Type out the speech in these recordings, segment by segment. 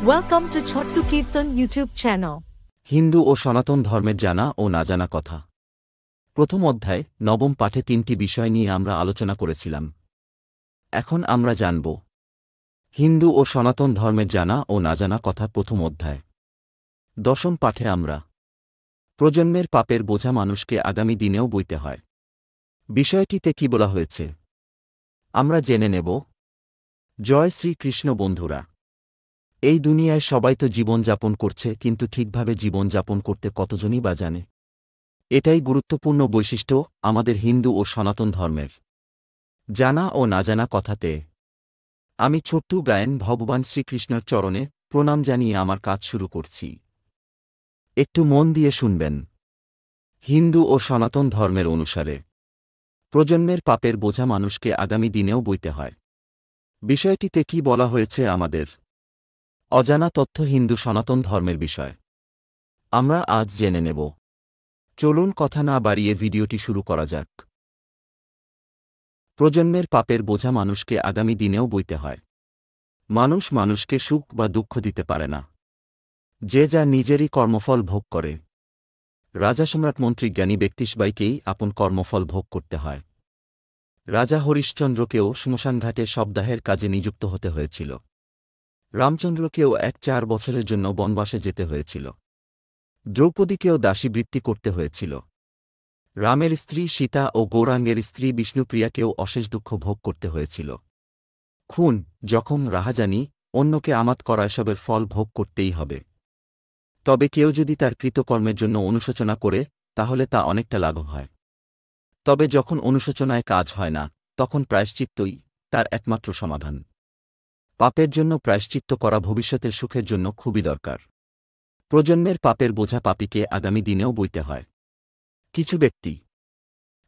Welcome to Chottu Kirtan YouTube channel. Hindu ও সনাতন ধর্মের জানা ও না জানা কথা। প্রথম অধ্যায় নবম পাঠে তিনটি বিষয় নিয়ে আমরা আলোচনা করেছিলাম। এখন আমরা জানব হিন্দু ও সনাতন ধর্মের জানা ও না জানা কথা। প্রথম অধ্যায় দশম পাঠে আমরা প্রজন্মের পাপের বোঝা মানুষকে আগামী দিনেও বইতে হয়। বিষয়টিতে কি বলা হয়েছে আমরা জেনে নেব। জয় শ্রীকৃষ্ণ। বন্ধুরা, এই দুনিয়ায় সবাই তো জীবনযাপন করছে, কিন্তু ঠিকভাবে জীবনযাপন করতে কতজনই বা জানে? এটাই গুরুত্বপূর্ণ বৈশিষ্ট্য আমাদের হিন্দু ও সনাতন ধর্মের। জানা ও না জানা কথাতে আমি ছোট্টু গায়েন ভগবান শ্রীকৃষ্ণের চরণে প্রণাম জানিয়ে আমার কাজ শুরু করছি। একটু মন দিয়ে শুনবেন। হিন্দু ও সনাতন ধর্মের অনুসারে প্রজন্মের পাপের বোঝা মানুষকে আগামী দিনেও বইতে হয়। বিষয়টিতে কি বলা হয়েছে আমাদের অজানা তথ্য হিন্দু সনাতন ধর্মের বিষয় আমরা আজ জেনে নেব। চলুন কথা না বাড়িয়ে ভিডিওটি শুরু করা যাক। প্রজন্মের পাপের বোঝা মানুষকে আগামী দিনেও বইতে হয়। মানুষ মানুষকে সুখ বা দুঃখ দিতে পারে না, যে যা নিজেরই কর্মফল ভোগ করে। রাজা সম্রাট মন্ত্রী জ্ঞানী ব্যক্তিসবাইকেই আপন কর্মফল ভোগ করতে হয়। রাজা হরিশ্চন্দ্রকেও শ্মশানঘাটে শবদাহের কাজে নিযুক্ত হতে হয়েছিল। রামচন্দ্রকেও 4 বছরের জন্য বনবাসে যেতে হয়েছিল। দ্রৌপদীকেও দাসীবৃত্তি করতে হয়েছিল। রামের স্ত্রী সীতা ও গৌরাঙ্গের স্ত্রী বিষ্ণুপ্রিয়াকেও অশেষ দুঃখ ভোগ করতে হয়েছিল। খুন, জখম, রাহাজানি, অন্যকে আমাত করা এসবের ফল ভোগ করতেই হবে। তবে কেউ যদি তার কৃতকর্মের জন্য অনুশোচনা করে, তাহলে তা অনেকটা লাঘব হয়। তবে যখন অনুশোচনায় কাজ হয় না, তখন প্রায়শ্চিত্তই তার একমাত্র সমাধান। পাপের জন্য প্রায়শ্চিত্ত করা ভবিষ্যতের সুখের জন্য খুবই দরকার। প্রজন্মের পাপের বোঝা পাপীকে আগামী দিনেও বইতে হয়। কিছু ব্যক্তি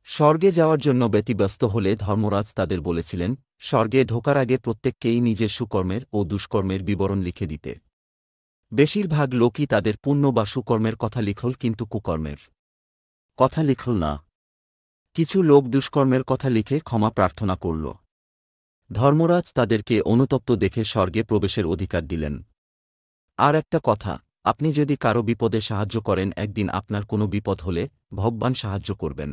স্বর্গে যাওয়ার জন্য ব্যতিব্যস্ত হলে ধর্মরাজ তাদের বলেছিলেন, স্বর্গে ঢোকার আগে প্রত্যেককেই নিজের সুকর্মের ও দুষ্কর্মের বিবরণ লিখে দিতে। বেশিরভাগ লোকই তাদের পুণ্য বা সুকর্মের কথা লিখল, কিন্তু কুকর্মের কথা লিখল না। কিছু লোক দুষ্কর্মের কথা লিখে ক্ষমা প্রার্থনা করল। ধর্মরাজ তাদেরকে অনুতপ্ত দেখে স্বর্গে প্রবেশের অধিকার দিলেন। আর একটা কথা, আপনি যদি কারো বিপদে সাহায্য করেন, একদিন আপনার কোনো বিপদ হলে ভগবান সাহায্য করবেন।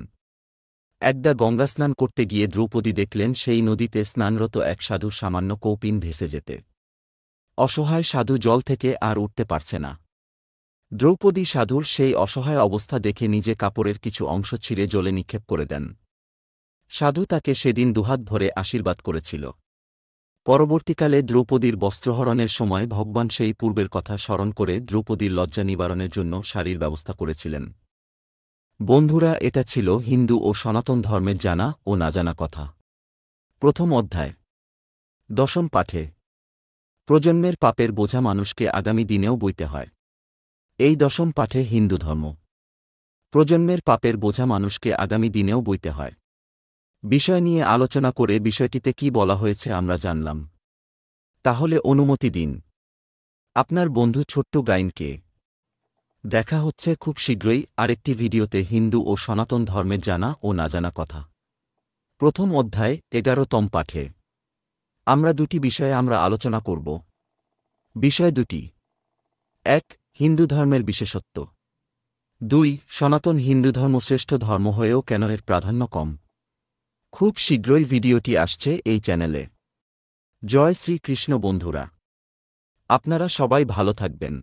একদা গঙ্গা স্নান করতে গিয়ে দ্রৌপদী দেখলেন সেই নদীতে স্নানরত এক সাধু সামান্য কৌপিন ভেসে যেতে। অসহায় সাধু জল থেকে আর উঠতে পারছে না। দ্রৌপদী সাধুর সেই অসহায় অবস্থা দেখে নিজে কাপড়ের কিছু অংশ ছিঁড়ে জলে নিক্ষেপ করে দেন। সাধু তাকে সেদিন দুহাত ভরে আশীর্বাদ করেছিল। পরবর্তীকালে দ্রৌপদীর বস্ত্রহরণের সময় ভগবান সেই পূর্বের কথা স্মরণ করে দ্রৌপদীর লজ্জা নিবারণের জন্য শাড়ির ব্যবস্থা করেছিলেন। বন্ধুরা, এটা ছিল হিন্দু ও সনাতন ধর্মের জানা ও না জানা কথা। প্রথম অধ্যায় দশম পাঠে প্রজন্মের পাপের বোঝা মানুষকে আগামী দিনেও বইতে হয়। এই দশম পাঠে হিন্দু ধর্ম প্রজন্মের পাপের বোঝা মানুষকে আগামী দিনেও বইতে হয় বিষয় নিয়ে আলোচনা করে বিষয়টিতে কি বলা হয়েছে আমরা জানলাম। তাহলে অনুমতি দিন। আপনার বন্ধু ছোট্টু গাইনকে। দেখা হচ্ছে খুব শীঘ্রই আরেকটি ভিডিওতে হিন্দু ও সনাতন ধর্মের জানা ও না জানা কথা। প্রথম অধ্যায় 11তম পাঠে আমরা দুটি বিষয়ে আমরা আলোচনা করব। বিষয় দুটি: 1. হিন্দু ধর্মের বিশেষত্ব। 2. সনাতন হিন্দু ধর্ম শ্রেষ্ঠ ধর্ম হয়েও কেন এর প্রাধান্য কম। খুব শীঘ্রই ভিডিওটি আসছে এই চ্যানেলে। জয় শ্রীকৃষ্ণ। বন্ধুরা, আপনারা সবাই ভালো থাকবেন।